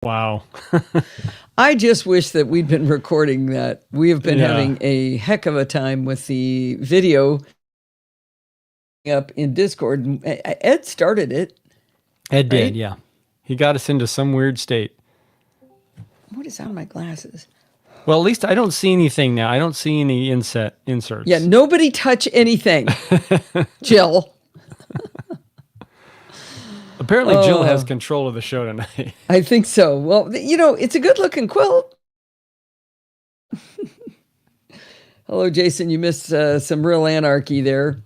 Wow. I just wish that we'd been recording that. We have been having a heck of a time with the video up in Discord. Ed started it. Ed did, right? yeah. He got us into some weird state. What is on my glasses? Well, at least I don't see anything now. I don't see any inserts. Yeah, nobody touch anything. Jill. Apparently, Jill has control of the show tonight. I think so. Well, it's a good looking quilt. Hello, Jason. You missed some real anarchy there.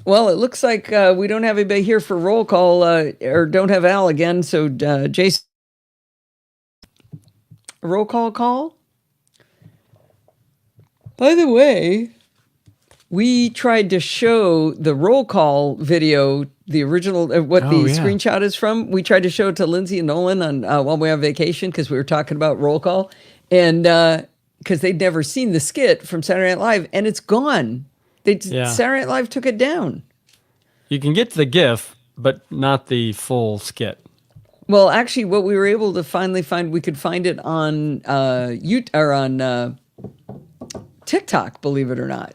Well, it looks like we don't have anybody here for roll call, or don't have Al again. So, Jason, roll call. By the way, we tried to show the roll call video, the original, screenshot is from. We tried to show it to Lindsay and Nolan on while we were on vacation because we were talking about roll call, and because they'd never seen the skit from Saturday Night Live, and it's gone. Saturday Night Live took it down. You can get to the GIF, but not the full skit. Well, actually, what we were able to finally find, we could find it on on TikTok, believe it or not.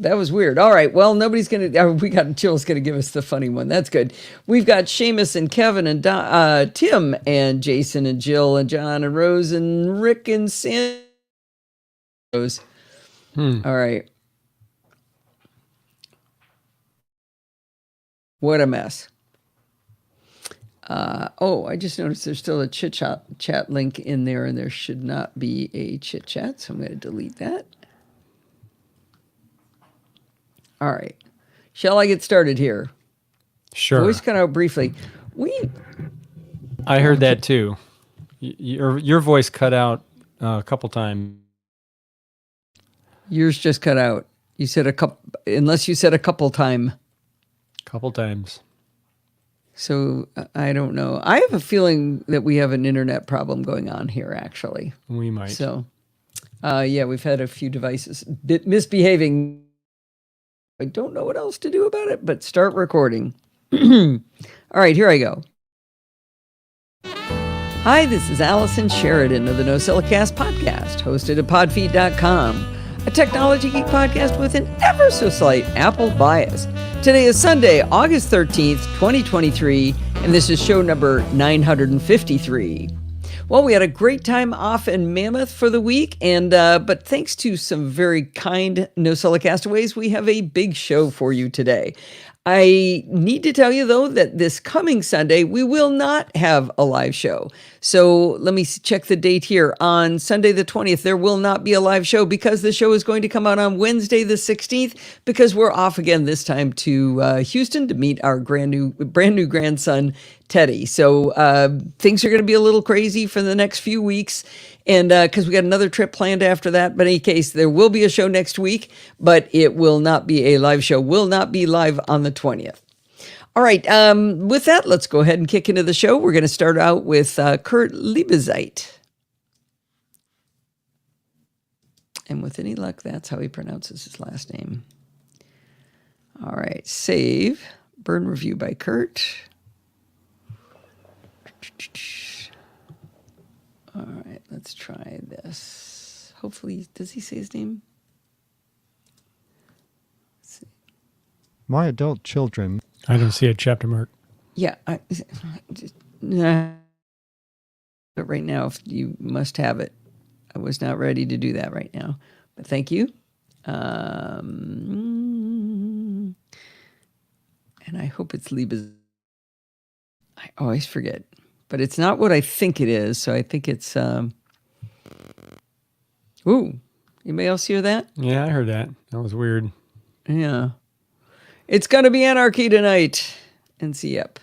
That was weird. All right. Well, nobody's going to, Jill's going to give us the funny one. That's good. We've got Seamus and Kevin and Tim and Jason and Jill and John and Rose and Rick and Sam. All right. What a mess. I just noticed there's still a chit chat link in there, and there should not be a chit chat, so I'm going to delete that. All right. Shall I get started here? Sure. Voice cut out briefly. I heard that too. Your voice cut out a couple times. Yours just cut out. You said unless you said a couple times. Couple times. So I don't know. I have a feeling that we have an internet problem going on here, actually. We might. So, we've had a few devices misbehaving. I don't know what else to do about it, but start recording. All right, here I go. Hi, this is Allison Sheridan of the NosillaCast podcast, hosted at podfeed.com, a technology geek podcast with an ever so slight Apple bias. Today is Sunday, August 13th, 2023, and this is show number 953. Well, we had a great time off in Mammoth for the week, and but thanks to some very kind Nosilla castaways, we have a big show for you today. I need to tell you, though, that this coming Sunday, we will not have a live show. So let me check the date here. On Sunday the 20th, there will not be a live show because the show is going to come out on Wednesday the 16th, because we're off again this time to Houston to meet our brand new grandson, Teddy. So things are going to be a little crazy for the next few weeks. And because we got another trip planned after that. But in any case, there will be a show next week, but it will not be a live show. Will not be live on the 20th. All right. With that, let's go ahead and kick into the show. We're going to start out with Kurt Liebezeit. And with any luck, that's how he pronounces his last name. All right. Save. Burn review by Kurt. All right, let's try this. Hopefully, does he say his name? Let's see. My adult children. I don't see a chapter mark. Yeah, but right now, if you must have it. I was not ready to do that right now, but thank you. And I hope it's Liebes. I always forget. But it's not what I think it is, so I think it's... Ooh, anybody else hear that? Yeah, I heard that. That was weird. Yeah. It's going to be anarchy tonight. NCEP.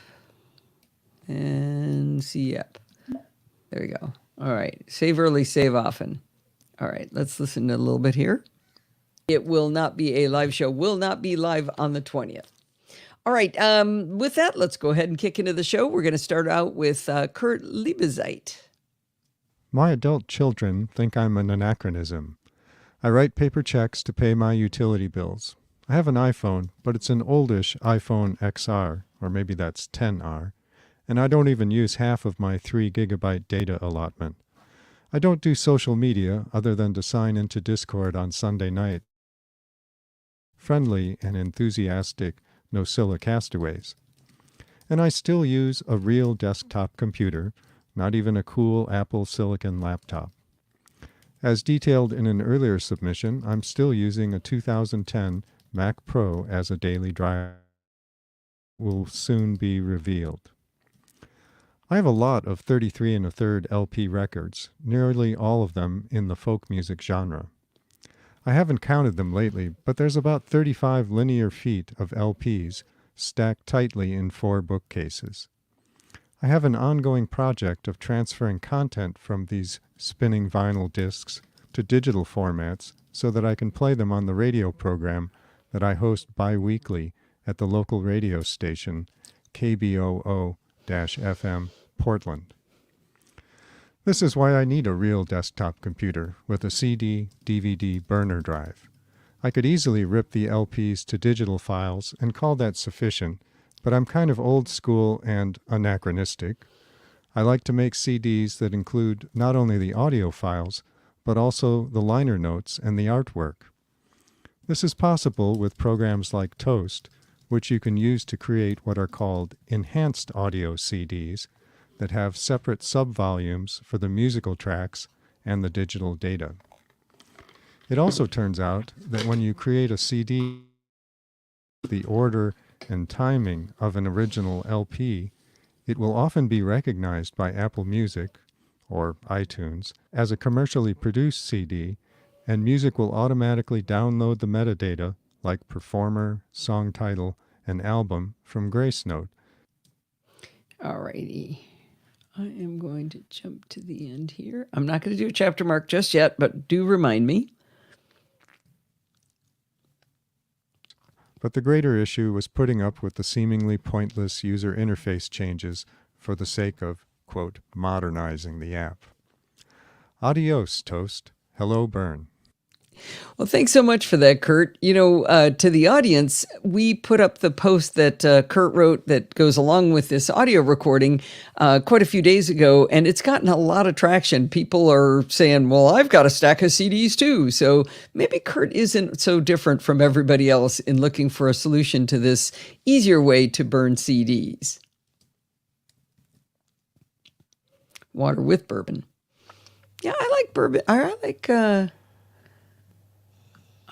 NCEP. There we go. All right. Save early, save often. All right, let's listen to a little bit here. It will not be a live show. Will not be live on the 20th. All right, with that, let's go ahead and kick into the show. We're going to start out with Kurt Liebezeit. My adult children think I'm an anachronism. I write paper checks to pay my utility bills. I have an iPhone, but it's an oldish iPhone XR, or maybe that's 10R, and I don't even use half of my 3 gigabyte data allotment. I don't do social media other than to sign into Discord on Sunday night. Friendly and enthusiastic Nosilla castaways. And I still use a real desktop computer, not even a cool Apple Silicon laptop. As detailed in an earlier submission, I'm still using a 2010 Mac Pro as a daily driver. Will soon be revealed. I have a lot of 33 1/3 LP records, nearly all of them in the folk music genre. I haven't counted them lately, but there's about 35 linear feet of LPs stacked tightly in 4 bookcases. I have an ongoing project of transferring content from these spinning vinyl discs to digital formats so that I can play them on the radio program that I host bi-weekly at the local radio station, KBOO-FM Portland. This is why I need a real desktop computer with a CD, DVD burner drive. I could easily rip the LPs to digital files and call that sufficient, but I'm kind of old school and anachronistic. I like to make CDs that include not only the audio files, but also the liner notes and the artwork. This is possible with programs like Toast, which you can use to create what are called enhanced audio CDs that have separate subvolumes for the musical tracks and the digital data. It also turns out that when you create a CD, the order and timing of an original LP, it will often be recognized by Apple Music, or iTunes, as a commercially produced CD, and music will automatically download the metadata like performer, song title, and album from Grace Note. Alrighty. I am going to jump to the end here. I'm not going to do a chapter mark just yet, but do remind me. But the greater issue was putting up with the seemingly pointless user interface changes for the sake of, quote, modernizing the app. Adios, Toast. Hello, Burn. Well, thanks so much for that, Kurt. You know, to the audience, we put up the post that Kurt wrote that goes along with this audio recording quite a few days ago, and it's gotten a lot of traction. People are saying, well, I've got a stack of CDs too. So maybe Kurt isn't so different from everybody else in looking for a solution to this easier way to burn CDs. Water with bourbon. Yeah, I like bourbon.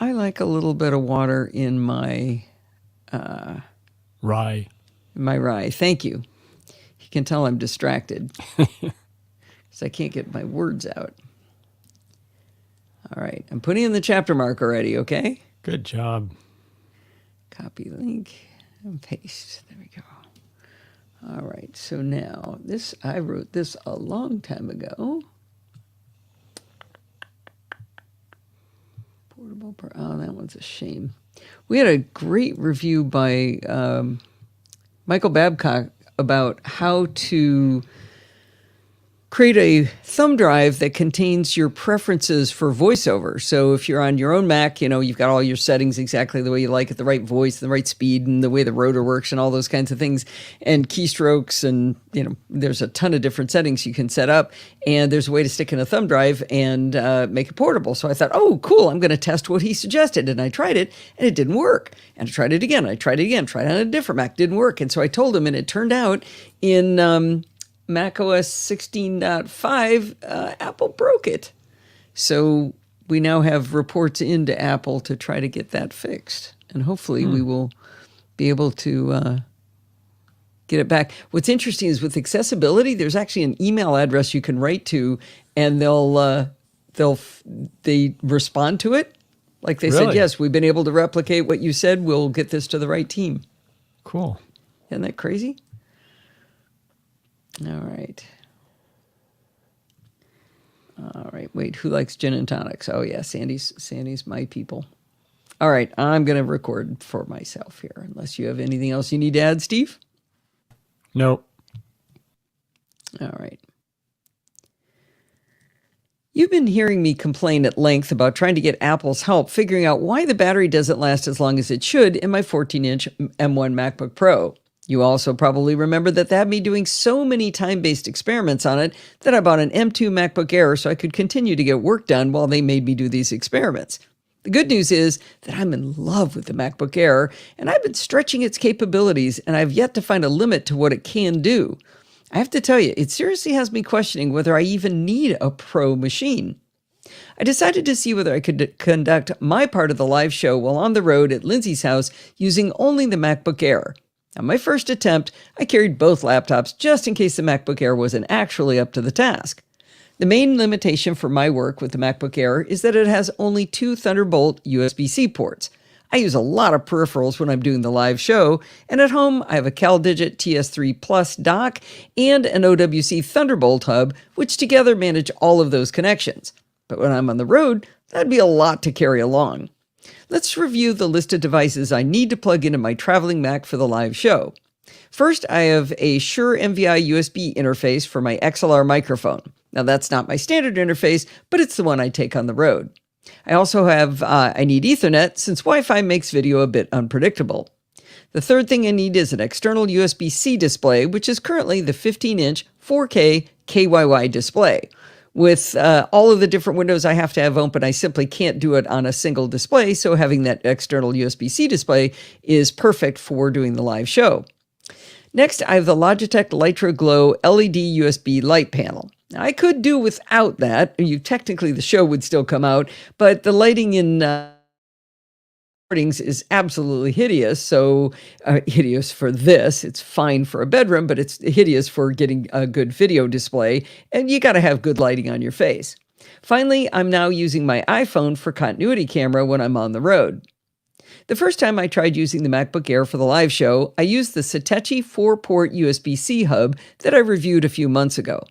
I like a little bit of water in my Rye. rye. Thank you. You can tell I'm distracted because I can't get my words out. All right. I'm putting in the chapter mark already, okay? Good job. Copy link and paste. There we go. All right. So now I wrote this a long time ago. Oh, that one's a shame. We had a great review by Michael Babcock about how to create a thumb drive that contains your preferences for voiceover. So if you're on your own Mac, you know, you've got all your settings exactly the way you like it, the right voice, the right speed, and the way the rotor works and all those kinds of things, and keystrokes, and, you know, there's a ton of different settings you can set up, and there's a way to stick in a thumb drive and make it portable. So I thought, oh, cool, I'm going to test what he suggested, and I tried it, and it didn't work. And I tried it again, tried it on a different Mac, didn't work. And so I told him, and it turned out in macOS 16.5, Apple broke it. So we now have reports into Apple to try to get that fixed. And hopefully we will be able to get it back. What's interesting is with accessibility, there's actually an email address you can write to, and they respond to it. Like they said, yes, we've been able to replicate what you said. We'll get this to the right team. Cool. Isn't that crazy? All right. All right. Wait, who likes gin and tonics? Oh, yeah, Sandy's my people. All right, I'm going to record for myself here, unless you have anything else you need to add, Steve? Nope. All right. You've been hearing me complain at length about trying to get Apple's help figuring out why the battery doesn't last as long as it should in my 14-inch M1 MacBook Pro. You also probably remember that they had me doing so many time-based experiments on it that I bought an M2 MacBook Air so I could continue to get work done while they made me do these experiments. The good news is that I'm in love with the MacBook Air, and I've been stretching its capabilities, and I've yet to find a limit to what it can do. I have to tell you, it seriously has me questioning whether I even need a pro machine. I decided to see whether I could conduct my part of the live show while on the road at Lindsay's house using only the MacBook Air. On my first attempt, I carried both laptops just in case the MacBook Air wasn't actually up to the task. The main limitation for my work with the MacBook Air is that it has only 2 Thunderbolt USB-C ports. I use a lot of peripherals when I'm doing the live show, and at home I have a CalDigit TS3 Plus dock and an OWC Thunderbolt hub, which together manage all of those connections. But when I'm on the road, that'd be a lot to carry along. Let's review the list of devices I need to plug into my traveling Mac for the live show. First, I have a Shure MVI USB interface for my XLR microphone. Now, that's not my standard interface, but it's the one I take on the road. I also have, I need Ethernet since Wi-Fi makes video a bit unpredictable. The third thing I need is an external USB-C display, which is currently the 15-inch 4K KYY display. With all of the different windows I have to have open, I simply can't do it on a single display, so having that external USB-C display is perfect for doing the live show. Next, I have the Logitech Litra Glow LED USB light panel. Now, I could do without that. Technically, the show would still come out, but the lighting in recordings is absolutely hideous. So hideous for this. It's fine for a bedroom, but it's hideous for getting a good video display, and you got to have good lighting on your face. Finally, I'm now using my iPhone for continuity camera when I'm on the road. The first time I tried using the MacBook Air for the live show, I used the Satechi 4-port USB-C hub that I reviewed a few months ago.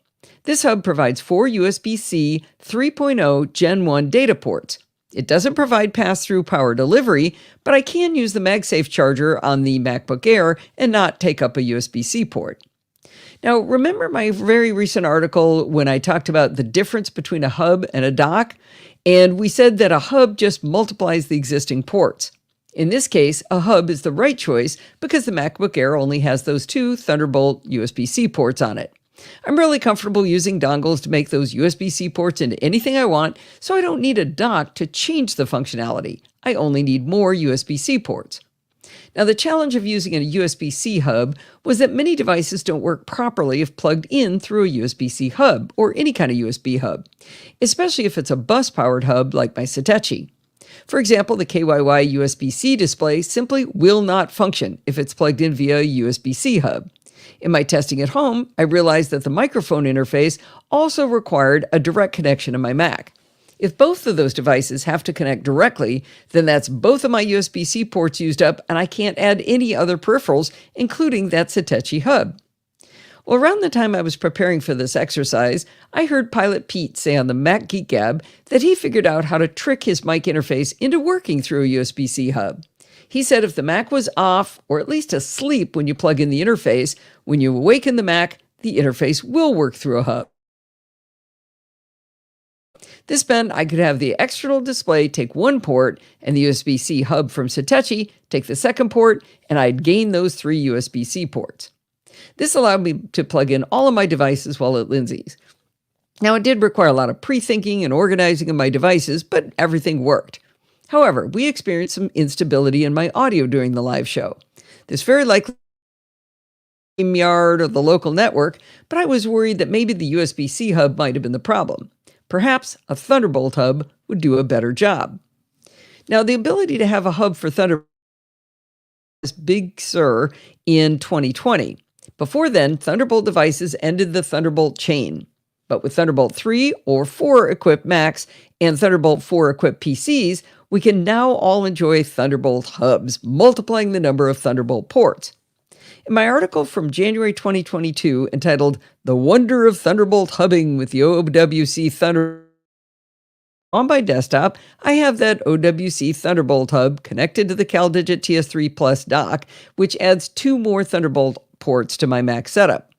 This hub provides 4 USB-C 3.0 Gen 1 data ports. It doesn't provide pass-through power delivery, but I can use the MagSafe charger on the MacBook Air and not take up a USB-C port. Now, remember my very recent article when I talked about the difference between a hub and a dock? And we said that a hub just multiplies the existing ports. In this case, a hub is the right choice because the MacBook Air only has those 2 Thunderbolt USB-C ports on it. I'm really comfortable using dongles to make those USB-C ports into anything I want, so I don't need a dock to change the functionality. I only need more USB-C ports. Now, the challenge of using a USB-C hub was that many devices don't work properly if plugged in through a USB-C hub or any kind of USB hub, especially if it's a bus-powered hub like my Satechi. For example, the KYY USB-C display simply will not function if it's plugged in via a USB-C hub. In my testing at home, I realized that the microphone interface also required a direct connection to my Mac. If both of those devices have to connect directly, then that's both of my USB-C ports used up, and I can't add any other peripherals, including that Satechi hub. Well, around the time I was preparing for this exercise, I heard Pilot Pete say on the Mac Geek Gab that he figured out how to trick his mic interface into working through a USB-C hub. He said if the Mac was off, or at least asleep when you plug in the interface, when you awaken the Mac, the interface will work through a hub. This meant I could have the external display take one port and the USB-C hub from Satechi take the second port, and I'd gain those 3 USB-C ports. This allowed me to plug in all of my devices while at Lindsay's. Now, it did require a lot of pre-thinking and organizing of my devices, but everything worked. However, we experienced some instability in my audio during the live show. This very likely StreamYard or the local network, but I was worried that maybe the USB-C hub might have been the problem. Perhaps a Thunderbolt hub would do a better job. Now, the ability to have a hub for Thunderbolt was Big Sur in 2020. Before then, Thunderbolt devices ended the Thunderbolt chain. But with Thunderbolt 3 or 4 equipped Macs and Thunderbolt 4 equipped PCs, we can now all enjoy Thunderbolt hubs, multiplying the number of Thunderbolt ports. In my article from January 2022 entitled The Wonder of Thunderbolt Hubbing with the OWC Thunderbolt on my desktop, I have that OWC Thunderbolt hub connected to the CalDigit TS3 Plus dock, which adds 2 more Thunderbolt ports to my Mac setup.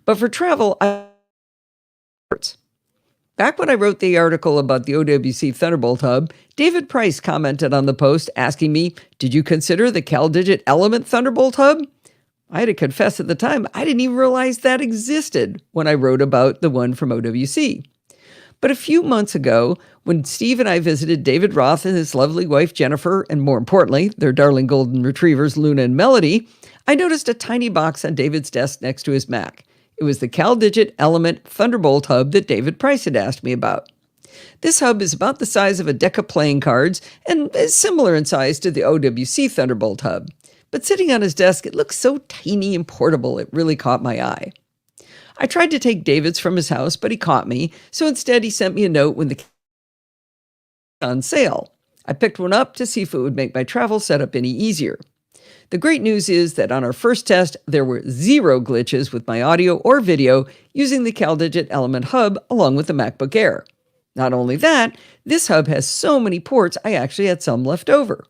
But for travel, Back when I wrote the article about the OWC Thunderbolt hub, David Price commented on the post asking me, "Did you consider the CalDigit Element Thunderbolt hub?" I had to confess at the time, I didn't even realize that existed when I wrote about the one from OWC. But a few months ago, when Steve and I visited David Roth and his lovely wife Jennifer, and more importantly, their darling golden retrievers Luna and Melody, I noticed a tiny box on David's desk next to his Mac. It was the CalDigit Element Thunderbolt hub that David Price had asked me about. This hub is about the size of a deck of playing cards and is similar in size to the OWC Thunderbolt hub. But sitting on his desk, it looks so tiny and portable, it really caught my eye. I tried to take David's from his house, but he caught me, so instead he sent me a note when the on sale. I picked one up to see if it would make my travel setup any easier. The great news is that on our first test, there were 0 glitches with my audio or video using the CalDigit Element hub along with the MacBook Air. Not only that, this hub has so many ports, I actually had some left over.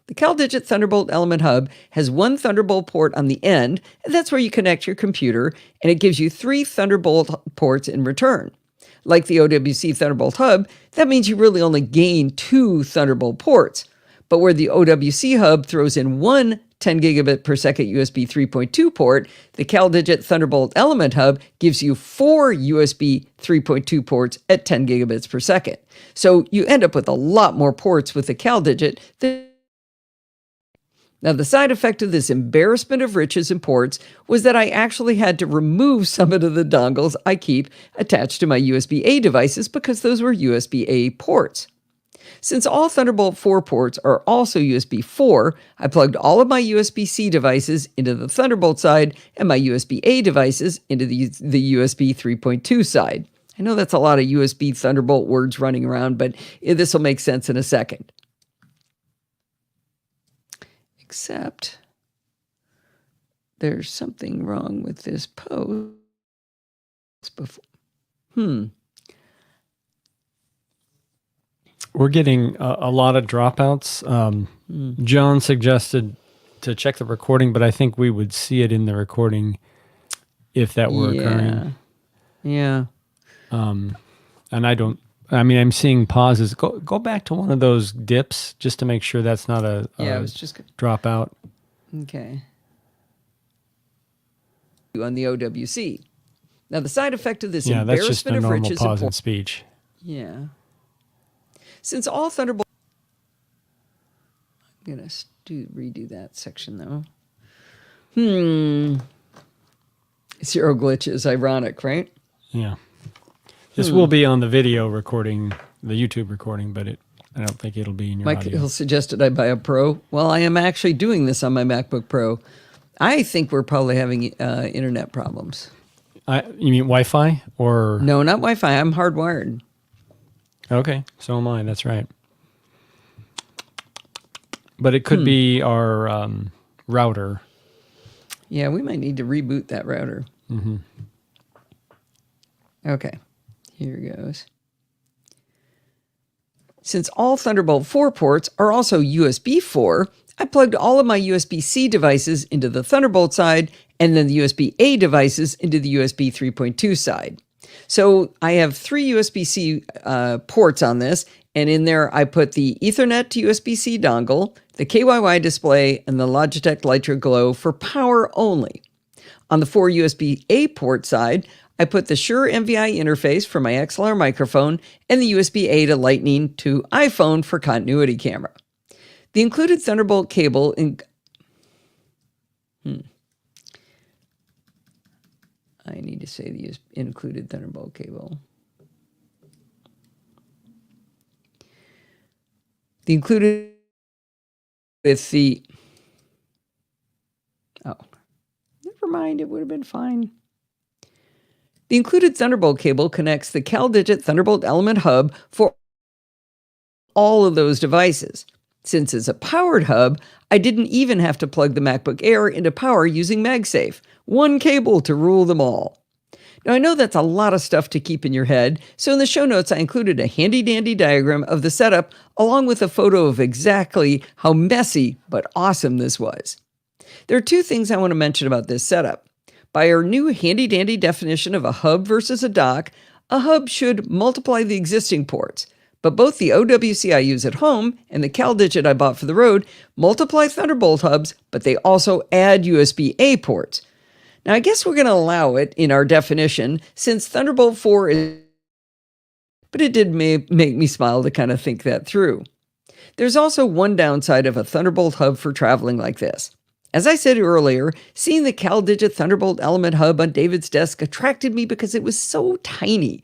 The CalDigit Thunderbolt Element hub has one Thunderbolt port on the end, and that's where you connect your computer, and it gives you 3 Thunderbolt ports in return. Like the OWC Thunderbolt hub, that means you really only gain 2 Thunderbolt ports. But where the OWC hub throws in one 10 gigabit per second USB 3.2 port, the CalDigit Thunderbolt Element hub gives you 4 USB 3.2 ports at 10 gigabits per second. So you end up with a lot more ports with the CalDigit than. Now, the side effect of this embarrassment of riches and ports was that I actually had to remove some of the dongles I keep attached to my USB-A devices because those were USB-A ports. Since all Thunderbolt 4 ports are also USB 4, I plugged all of my USB-C devices into the Thunderbolt side and my USB-A devices into the USB 3.2 side. I know that's a lot of USB Thunderbolt words running around, but this will make sense in a second. Except there's something wrong with this post before. We're getting a lot of dropouts. John suggested to check the recording, but I think we would see it in the recording if that were occurring. Yeah. And I'm seeing pauses. Go back to one of those dips just to make sure that's not a it was just dropout. Okay. On the OWC. Now, the side effect of this that's just a embarrassment of normal riches pause in speech. Yeah. Since all Thunderbolt. I'm going to redo that section, though. 0 glitches. Ironic, right? Yeah. This will be on the video recording, the YouTube recording, but I don't think it'll be in your audio. Michael suggested I buy a Pro. Well, I am actually doing this on my MacBook Pro. I think we're probably having internet problems. You mean Wi-Fi or? No, not Wi-Fi. I'm hardwired. Okay, so am I. That's right. But it could be our router. Yeah, we might need to reboot that router. Mm-hmm. Okay, here goes. Since all Thunderbolt 4 ports are also USB 4, I plugged all of my USB-C devices into the Thunderbolt side and then the USB-A devices into the USB 3.2 side. So I have 3 USB-C ports on this, and in there I put the Ethernet to USB-C dongle, the KYY display, and the Logitech Lytra Glow for power only. On the 4 USB-A port side, I put the Shure MVI interface for my XLR microphone and the USB-A to Lightning to iPhone for continuity camera. The included Thunderbolt cable I need to say the included Thunderbolt cable. The included with the... Oh, never mind. It would have been fine. The included Thunderbolt cable connects the CalDigit Thunderbolt Element hub for all of those devices. Since it's a powered hub, I didn't even have to plug the MacBook Air into power using MagSafe. One cable to rule them all. Now, I know that's a lot of stuff to keep in your head, so in the show notes I included a handy-dandy diagram of the setup along with a photo of exactly how messy but awesome this was. There are 2 things I want to mention about this setup. By our new handy-dandy definition of a hub versus a dock, a hub should multiply the existing ports. But both the OWC I use at home and the CalDigit I bought for the road multiply Thunderbolt hubs, but they also add USB-A ports. Now, I guess we're going to allow it in our definition since Thunderbolt 4 is... But it did make me smile to kind of think that through. There's also one downside of a Thunderbolt hub for traveling like this. As I said earlier, seeing the CalDigit Thunderbolt Element hub on David's desk attracted me because it was so tiny.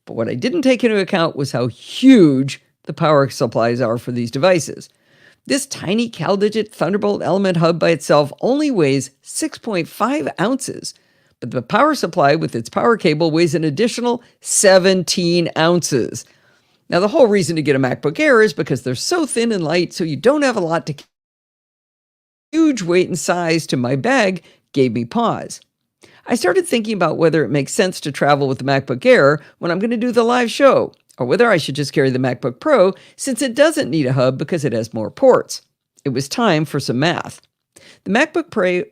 But what I didn't take into account was how huge the power supplies are for these devices. This tiny CalDigit Thunderbolt Element hub by itself only weighs 6.5 ounces, but the power supply with its power cable weighs an additional 17 ounces. Now, the whole reason to get a MacBook Air is because they're so thin and light, so you don't have a lot to carry. Huge weight and size to my bag gave me pause. I started thinking about whether it makes sense to travel with the MacBook Air when I'm going to do the live show, or whether I should just carry the MacBook Pro since it doesn't need a hub because it has more ports. It was time for some math. The MacBook Pro,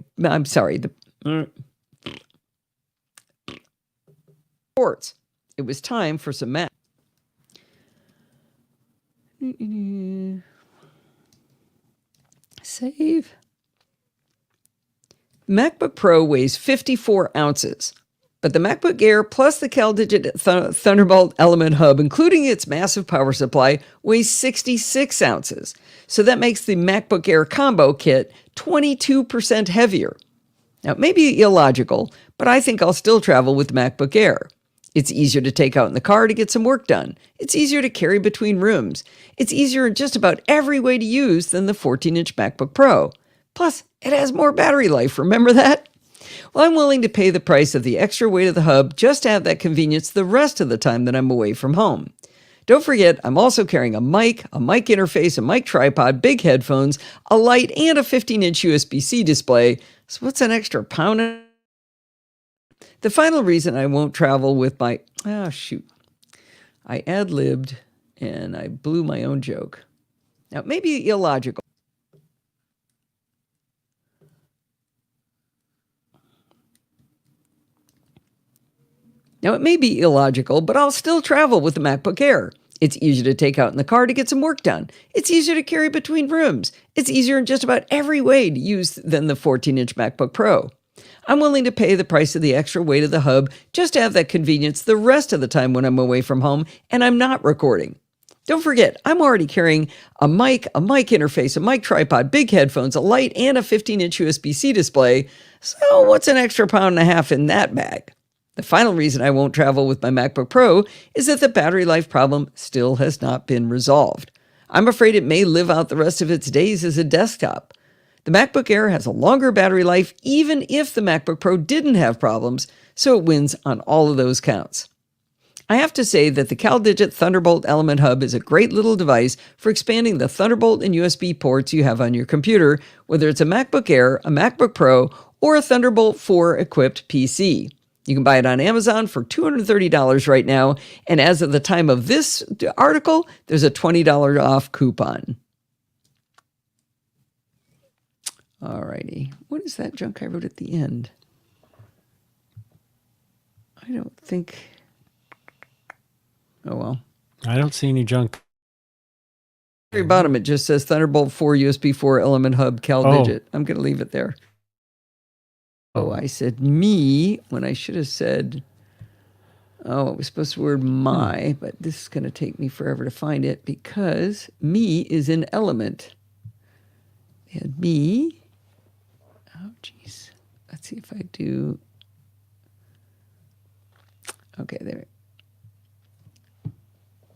ports. It was time for some math. Save. MacBook Pro weighs 54 ounces, but the MacBook Air plus the CalDigit Thunderbolt Element hub, including its massive power supply, weighs 66 ounces. So that makes the MacBook Air combo kit 22% heavier. Now, it may be illogical, but I think I'll still travel with the MacBook Air. It's easier to take out in the car to get some work done. It's easier to carry between rooms. It's easier in just about every way to use than the 14-inch MacBook Pro. Plus, it has more battery life, remember that? Well, I'm willing to pay the price of the extra weight of the hub just to have that convenience the rest of the time that I'm away from home. Don't forget, I'm also carrying a mic interface, a mic tripod, big headphones, a light, and a 15-inch USB-C display. So what's an extra pound? The final reason I won't travel with my... I ad-libbed and I blew my own joke. Now, it may be illogical. But I'll still travel with the MacBook Air. It's easier to take out in the car to get some work done. It's easier to carry between rooms. It's easier in just about every way to use than the 14-inch MacBook Pro. I'm willing to pay the price of the extra weight of the hub just to have that convenience the rest of the time when I'm away from home and I'm not recording. Don't forget, I'm already carrying a mic interface, a mic tripod, big headphones, a light, and a 15-inch USB-C display. So what's an extra pound and a half in that bag? The final reason I won't travel with my MacBook Pro is that the battery life problem still has not been resolved. I'm afraid it may live out the rest of its days as a desktop. The MacBook Air has a longer battery life even if the MacBook Pro didn't have problems, so it wins on all of those counts. I have to say that the CalDigit Thunderbolt Element Hub is a great little device for expanding the Thunderbolt and USB ports you have on your computer, whether it's a MacBook Air, a MacBook Pro, or a Thunderbolt 4 equipped PC. You can buy it on Amazon for $230 right now, and as of the time of this article, there's a $20 off coupon. Alrighty, what is that junk I wrote at the end? I don't think... Oh, well. I don't see any junk. At the very bottom, it just says Thunderbolt 4 USB 4 Element Hub CalDigit. I'm going to leave it there. Oh, I said me when I should have said, it was supposed to word my, but this is going to take me forever to find it because me is an element. And me, oh, geez. Let's see if I do. Okay, there.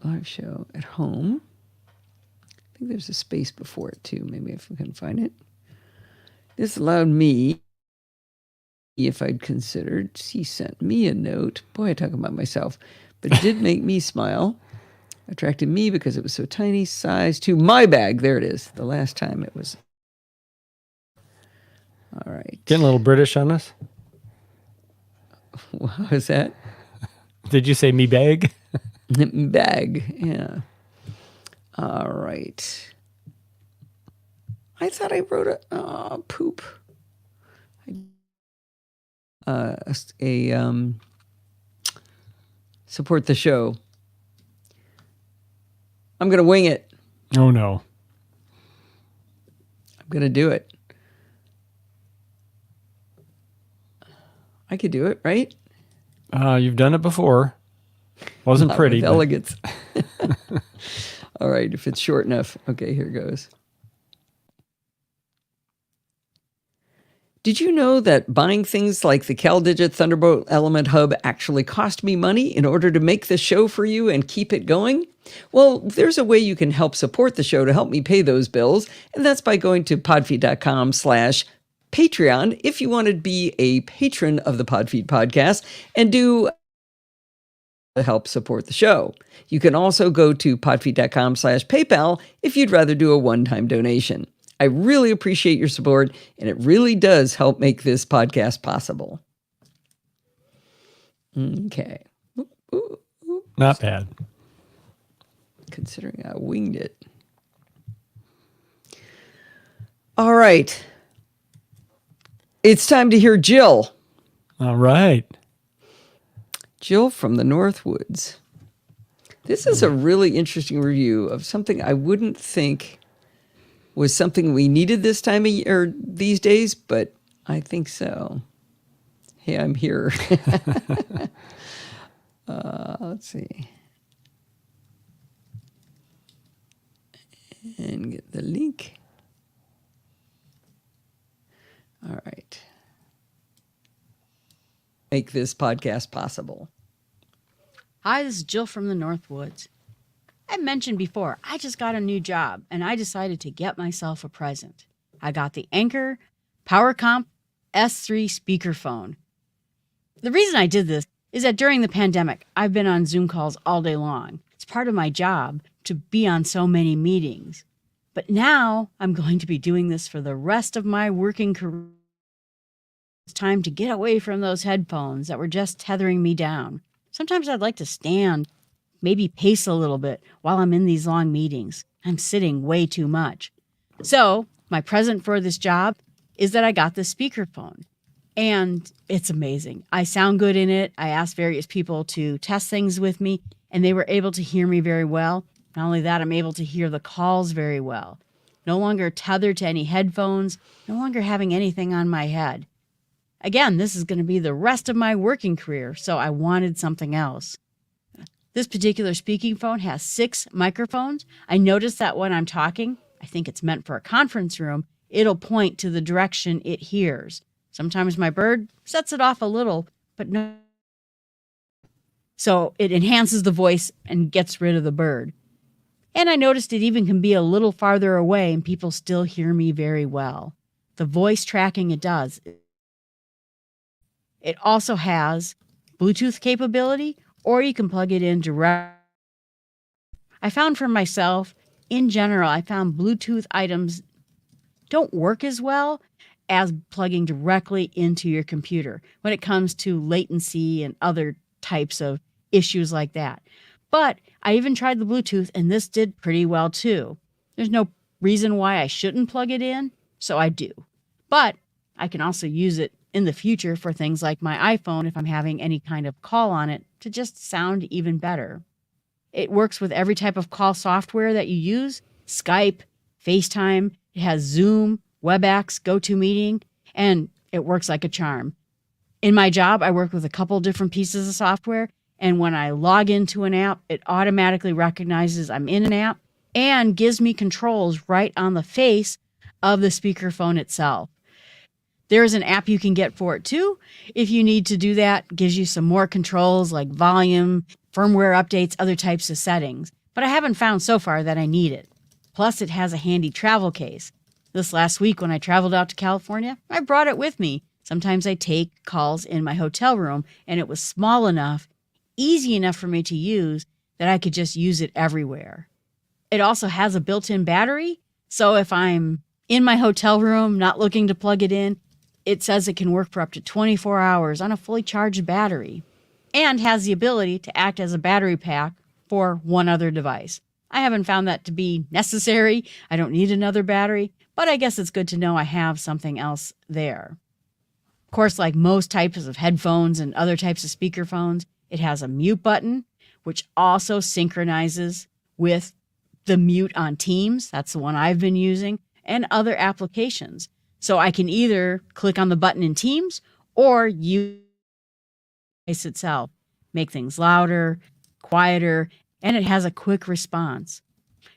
Live show at home. I think there's a space before it too. Maybe if we can find it. This allowed me, if I'd considered, he sent me a note. Boy, I talk about myself. But it did make me smile. Attracted me because it was so tiny. Size to my bag. There it is. The last time it was. All right. Getting a little British on us? How is that? Did you say me bag? Bag, yeah. All right. I thought I wrote poop. Support the show. I'm going to wing it. Oh, no. I'm going to do it. I could do it, right? You've done it before. Wasn't Not pretty. with But elegance. All right, if it's short enough. Okay, here goes. Did you know that buying things like the CalDigit Thunderbolt Element Hub actually cost me money in order to make the show for you and keep it going? Well, there's a way you can help support the show to help me pay those bills, and that's by going to podfeed.com/Patreon if you want to be a patron of the Podfeed podcast and do to help support the show. You can also go to podfeed.com/PayPal if you'd rather do a one-time donation. I really appreciate your support, and it really does help make this podcast possible. Okay. not bad. Considering I winged it. All right. It's time to hear Jill. All right. Jill from the Northwoods. This is a really interesting review of something I wouldn't think was something we needed this time of year these days, but I think so. Hey, I'm here. Let's see. And get the link. All right. Make this podcast possible. Hi, this is Jill from the Northwoods. I mentioned before, I just got a new job, and I decided to get myself a present. I got the Anker PowerComp S3 speakerphone. The reason I did this is that during the pandemic, I've been on Zoom calls all day long. It's part of my job to be on so many meetings. But now I'm going to be doing this for the rest of my working career. It's time to get away from those headphones that were just tethering me down. Sometimes I'd like to stand, maybe pace a little bit while I'm in these long meetings. I'm sitting way too much. So my present for this job is that I got this speakerphone. And it's amazing. I sound good in it. I asked various people to test things with me, and they were able to hear me very well. Not only that, I'm able to hear the calls very well. No longer tethered to any headphones, no longer having anything on my head. Again, this is going to be the rest of my working career, so I wanted something else. This particular speaking phone has 6 microphones. I noticed that when I'm talking, I think it's meant for a conference room, it'll point to the direction it hears. Sometimes my bird sets it off a little, but no. So it enhances the voice and gets rid of the bird. And I noticed it even can be a little farther away and people still hear me very well. The voice tracking it does. It also has Bluetooth capability, or you can plug it in direct. I found for myself, in general, I found Bluetooth items don't work as well as plugging directly into your computer when it comes to latency and other types of issues like that. But I even tried the Bluetooth, and this did pretty well too. There's no reason why I shouldn't plug it in, so I do. But I can also use it in the future for things like my iPhone if I'm having any kind of call on it to just sound even better. It works with every type of call software that you use, Skype, FaceTime, it has Zoom, WebEx, GoToMeeting, and it works like a charm. In my job, I work with a couple different pieces of software, and when I log into an app, it automatically recognizes I'm in an app and gives me controls right on the face of the speakerphone itself. There's an app you can get for it too. If you need to do that, it gives you some more controls like volume, firmware updates, other types of settings. But I haven't found so far that I need it. Plus, it has a handy travel case. This last week when I traveled out to California, I brought it with me. Sometimes I take calls in my hotel room, and it was small enough, easy enough for me to use that I could just use it everywhere. It also has a built-in battery, so if I'm in my hotel room, not looking to plug it in, it says it can work for up to 24 hours on a fully charged battery and has the ability to act as a battery pack for one other device. I haven't found that to be necessary. I don't need another battery, but I guess it's good to know I have something else there. Of course, like most types of headphones and other types of speakerphones, it has a mute button, which also synchronizes with the mute on Teams. That's the one I've been using, and other applications. So I can either click on the button in Teams or use the device itself, make things louder, quieter, and it has a quick response.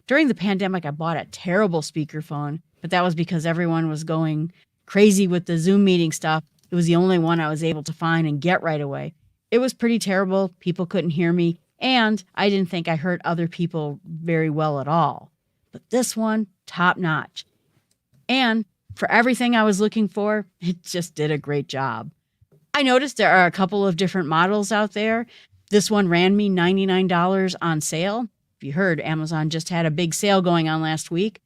During the pandemic, I bought a terrible speakerphone, but that was because everyone was going crazy with the Zoom meeting stuff. It was the only one I was able to find and get right away. It was pretty terrible. People couldn't hear me, and I didn't think I heard other people very well at all. But this one, top notch. And for everything I was looking for, it just did a great job. I noticed there are a couple of different models out there. This one ran me $99 on sale. If you heard, Amazon just had a big sale going on last week.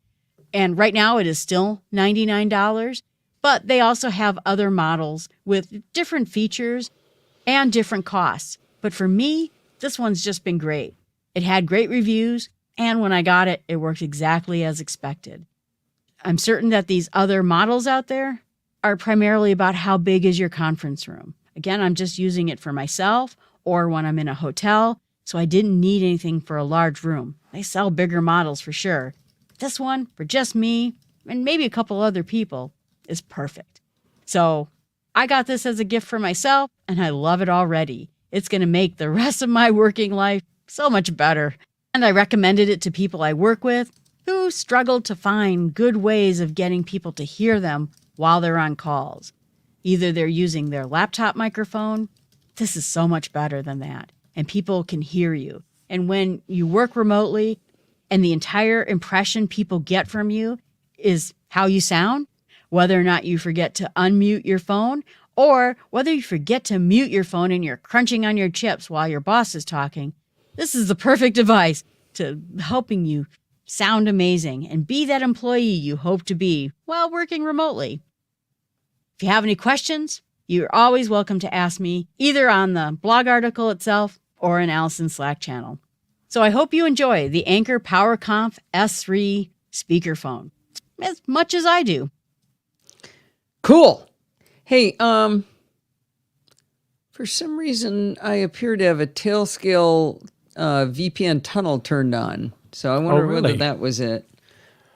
And right now it is still $99. But they also have other models with different features and different costs. But for me, this one's just been great. It had great reviews, and when I got it, it worked exactly as expected. I'm certain that these other models out there are primarily about how big is your conference room. Again, I'm just using it for myself or when I'm in a hotel, so I didn't need anything for a large room. They sell bigger models for sure. This one, for just me and maybe a couple other people, is perfect. So I got this as a gift for myself, and I love it already. It's going to make the rest of my working life so much better. And I recommended it to people I work with who struggled to find good ways of getting people to hear them while they're on calls. Either they're using their laptop microphone. This is so much better than that. And people can hear you. And when you work remotely and the entire impression people get from you is how you sound, whether or not you forget to unmute your phone, or whether you forget to mute your phone and you're crunching on your chips while your boss is talking, this is the perfect device to helping you sound amazing and be that employee you hope to be while working remotely. If you have any questions, you're always welcome to ask me either on the blog article itself or in Allison's Slack channel. So I hope you enjoy the Anker PowerConf S3 speakerphone as much as I do. Cool. Hey, for some reason, I appear to have a Tailscale VPN tunnel turned on. So I wonder whether that was it.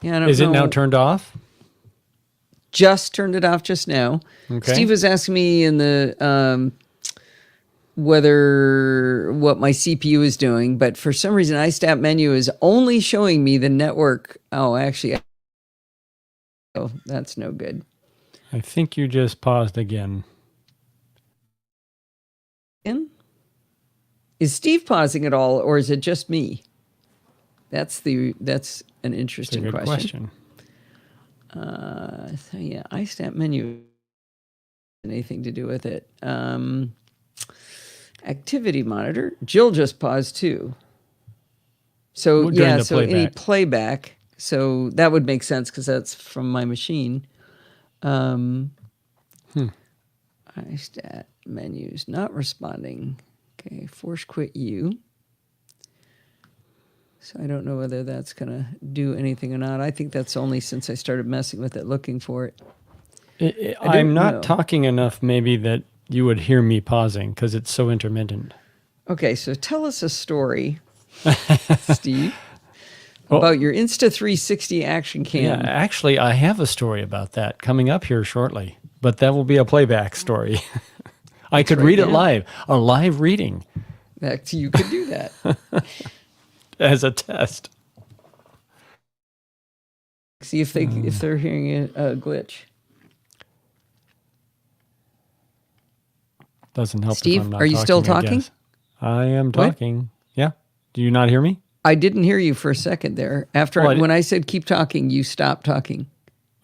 Yeah, I don't know. Is it now turned off? Just turned it off just now. Okay. Steve was asking me in the what my CPU is doing, but for some reason, iStat menu is only showing me the network. Oh, actually, that's no good. I think you just paused again. Is Steve pausing at all, or is it just me? That's an interesting That's a good question. So yeah, iStat menu anything to do with it. Activity monitor. Jill just paused too. So yeah, so any playback. So that would make sense because that's from my machine. iStat menus not responding. Okay, force quit you. So I don't know whether that's going to do anything or not. I think that's only since I started messing with it, looking for it. I'm not talking enough maybe that you would hear me pausing because it's so intermittent. Okay, so tell us a story, Steve, about your Insta360 action cam. Yeah, actually, I have a story about that coming up here shortly, but that will be a playback story. I could read it live, a live reading. You could do that. As a test. See if they're hearing a glitch. Doesn't help. Steve, if I'm not are you still talking? I am talking. Yeah. Do you not hear me? I didn't hear you for a second there. When I said keep talking, you stopped talking.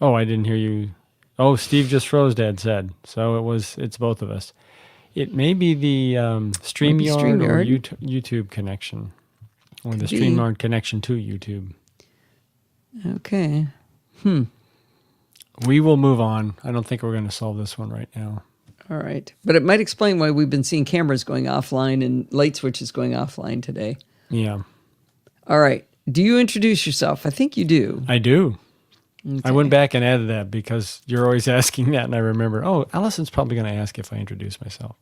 Oh, I didn't hear you. Oh, Steve just froze, Dad said. So it's both of us. It may be the StreamYard or YouTube connection. Or the StreamYard connection to YouTube. Okay. We will move on. I don't think we're going to solve this one right now. All right. But it might explain why we've been seeing cameras going offline and light switches going offline today. Yeah. All right. Do you introduce yourself? I think you do. I do. Okay. I went back and added that because you're always asking that, and I remember, Allison's probably going to ask if I introduce myself.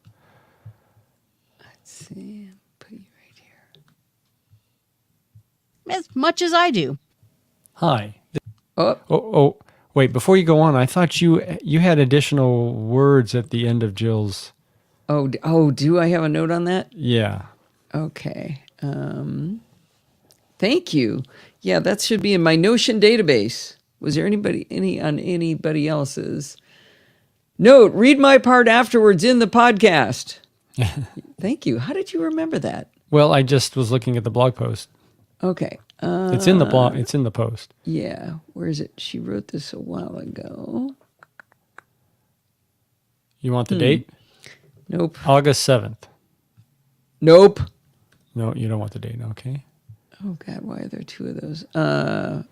Let's see. Put you right here. as much as I do. Hi. Oh, Wait, before you go on, I thought you had additional words at the end of Jill's. do I have a note on that? Yeah. Okay. Thank you. Yeah, that should be in my Notion database. Was there anybody else's? Note, read my part afterwards in the podcast. Thank you. How did you remember that? Well, I just was looking at the blog post. Okay. It's in the blog. It's in the post. Yeah. Where is it? She wrote this a while ago. You want the date? Nope. August 7th. Nope. No, you don't want the date. Okay. Oh, God. Why are there two of those? There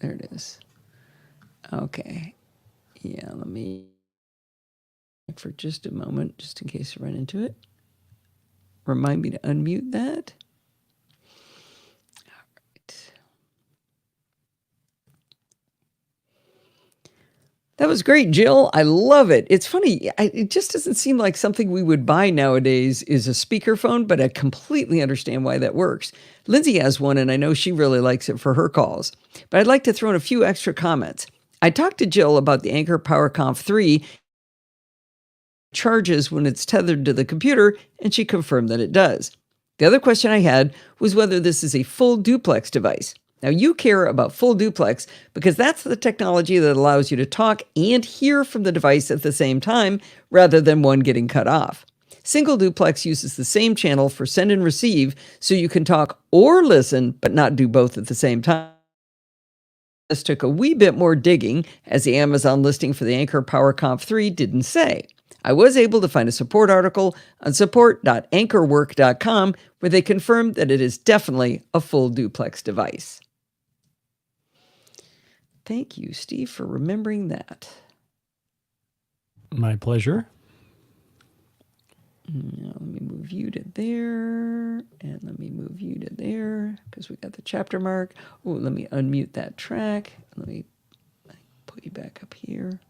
it is. Okay. Yeah, let me... for just a moment, just in case I run into it. Remind me to unmute that. All right. That was great, Jill. I love it. It's funny. It just doesn't seem like something we would buy nowadays is a speakerphone, but I completely understand why that works. Lindsay has one, and I know she really likes it for her calls. But I'd like to throw in a few extra comments. I talked to Jill about the Anker PowerConf 3 charges when it's tethered to the computer, and she confirmed that it does. The other question I had was whether this is a full duplex device. Now, you care about full duplex because that's the technology that allows you to talk and hear from the device at the same time rather than one getting cut off. Single duplex uses the same channel for send and receive, so you can talk or listen, but not do both at the same time. This took a wee bit more digging, as the Amazon listing for the Anker PowerConf 3 didn't say. I was able to find a support article on support.ankerwork.com where they confirmed that it is definitely a full duplex device. Thank you, Steve, for remembering that. My pleasure. Now, let me move you to there, and let me move you to there, because we got the chapter mark. Oh, let me unmute that track. Let me put you back up here.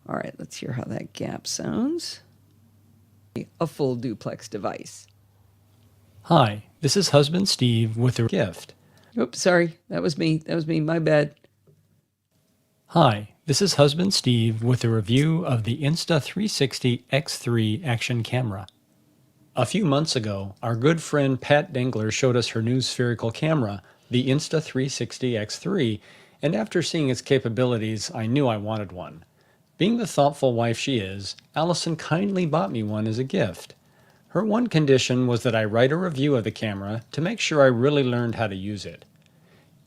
All right, let's hear how that gap sounds. A full duplex device. Hi, this is husband Steve with a gift. Oops, sorry. That was me. My bad. Hi, this is husband Steve with a review of the Insta360 X3 action camera. A few months ago, our good friend Pat Dengler showed us her new spherical camera, the Insta360 X3, and after seeing its capabilities, I knew I wanted one. Being the thoughtful wife she is, Allison kindly bought me one as a gift. Her one condition was that I write a review of the camera to make sure I really learned how to use it.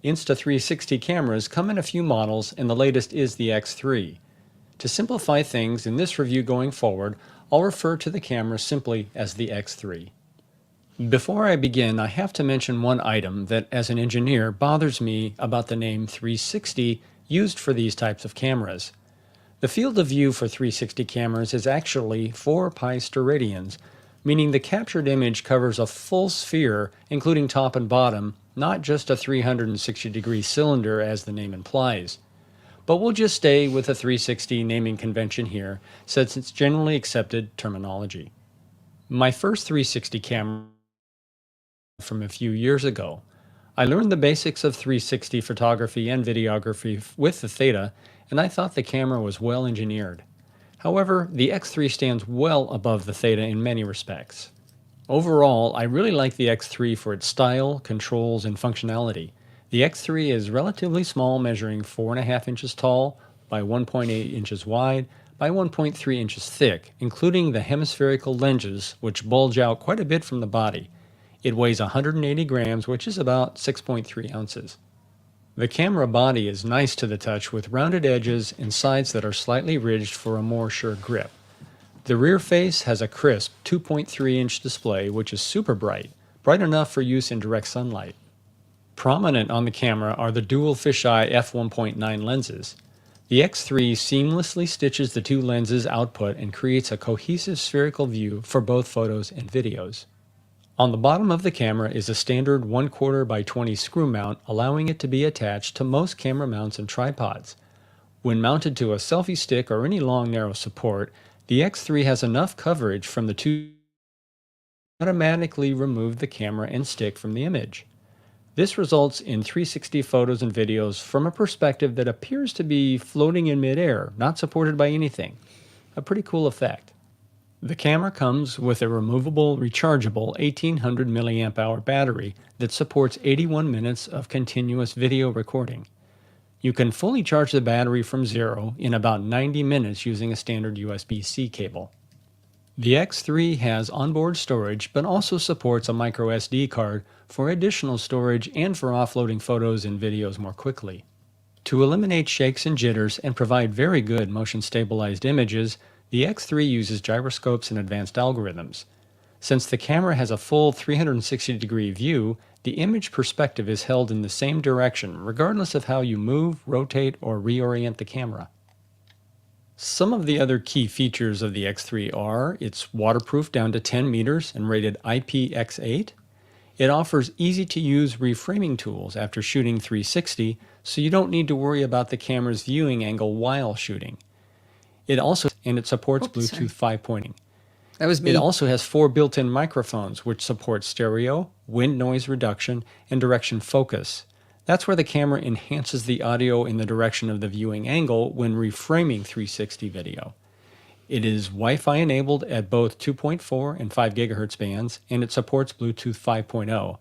Insta360 cameras come in a few models, and the latest is the X3. To simplify things in this review going forward, I'll refer to the camera simply as the X3. Before I begin, I have to mention one item that, as an engineer, bothers me about the name 360 used for these types of cameras. The field of view for 360 cameras is actually 4 pi steradians, meaning the captured image covers a full sphere, including top and bottom, not just a 360-degree cylinder as the name implies. But we'll just stay with the 360 naming convention here, since it's generally accepted terminology. My first 360 camera from a few years ago. I learned the basics of 360 photography and videography with the Theta, and I thought the camera was well engineered. However, the X3 stands well above the Theta in many respects. Overall, I really like the X3 for its style, controls, and functionality. The X3 is relatively small, measuring 4.5 inches tall by 1.8 inches wide by 1.3 inches thick, including the hemispherical lenses, which bulge out quite a bit from the body. It weighs 180 grams, which is about 6.3 ounces. The camera body is nice to the touch with rounded edges and sides that are slightly ridged for a more sure grip. The rear face has a crisp 2.3-inch display, which is super bright enough for use in direct sunlight. Prominent on the camera are the dual fisheye f1.9 lenses. The X3 seamlessly stitches the two lenses output and creates a cohesive spherical view for both photos and videos. On the bottom of the camera is a standard 1/4 by 20 screw mount, allowing it to be attached to most camera mounts and tripods. When mounted to a selfie stick or any long narrow support, the X3 has enough coverage from the two to automatically remove the camera and stick from the image. This results in 360 photos and videos from a perspective that appears to be floating in midair, not supported by anything. A pretty cool effect. The camera comes with a removable, rechargeable 1800 milliamp hour battery that supports 81 minutes of continuous video recording. You can fully charge the battery from zero in about 90 minutes using a standard USB-C cable. The X3 has onboard storage, but also supports a micro SD card for additional storage and for offloading photos and videos more quickly. To eliminate shakes and jitters and provide very good motion-stabilized images, the X3 uses gyroscopes and advanced algorithms. Since the camera has a full 360-degree view, the image perspective is held in the same direction, regardless of how you move, rotate, or reorient the camera. Some of the other key features of the X3 are it's waterproof down to 10 meters and rated IPX8. It offers easy-to-use reframing tools after shooting 360, so you don't need to worry about the camera's viewing angle while shooting. It supports Bluetooth 5.0. That was me. It also has 4 built-in microphones, which support stereo, wind noise reduction, and direction focus. That's where the camera enhances the audio in the direction of the viewing angle when reframing 360 video. It is Wi-Fi enabled at both 2.4 and 5 GHz bands, and it supports Bluetooth 5.0,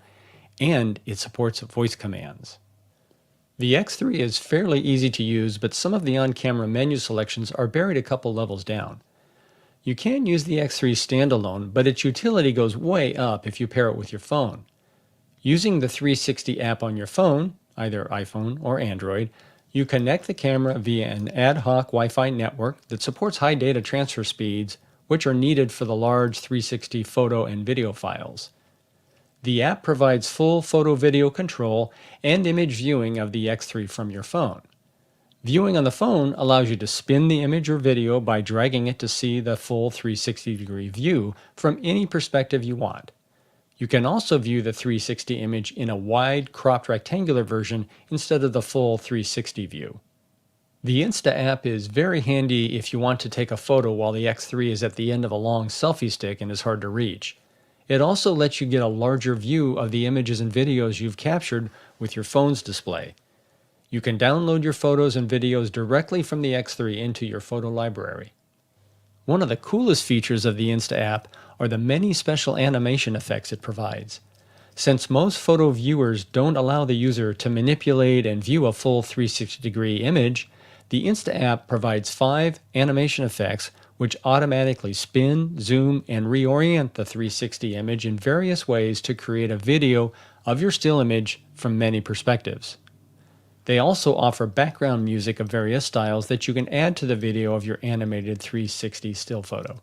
and it supports voice commands. The X3 is fairly easy to use, but some of the on-camera menu selections are buried a couple levels down. You can use the X3 standalone, but its utility goes way up if you pair it with your phone. Using the 360 app on your phone, either iPhone or Android, you connect the camera via an ad hoc Wi-Fi network that supports high data transfer speeds, which are needed for the large 360 photo and video files. The app provides full photo-video control and image viewing of the X3 from your phone. Viewing on the phone allows you to spin the image or video by dragging it to see the full 360-degree view from any perspective you want. You can also view the 360 image in a wide, cropped rectangular version instead of the full 360 view. The Insta app is very handy if you want to take a photo while the X3 is at the end of a long selfie stick and is hard to reach. It also lets you get a larger view of the images and videos you've captured with your phone's display. You can download your photos and videos directly from the X3 into your photo library. One of the coolest features of the Insta app are the many special animation effects it provides. Since most photo viewers don't allow the user to manipulate and view a full 360-degree image, the Insta app provides 5 animation effects which automatically spin, zoom, and reorient the 360 image in various ways to create a video of your still image from many perspectives. They also offer background music of various styles that you can add to the video of your animated 360 still photo.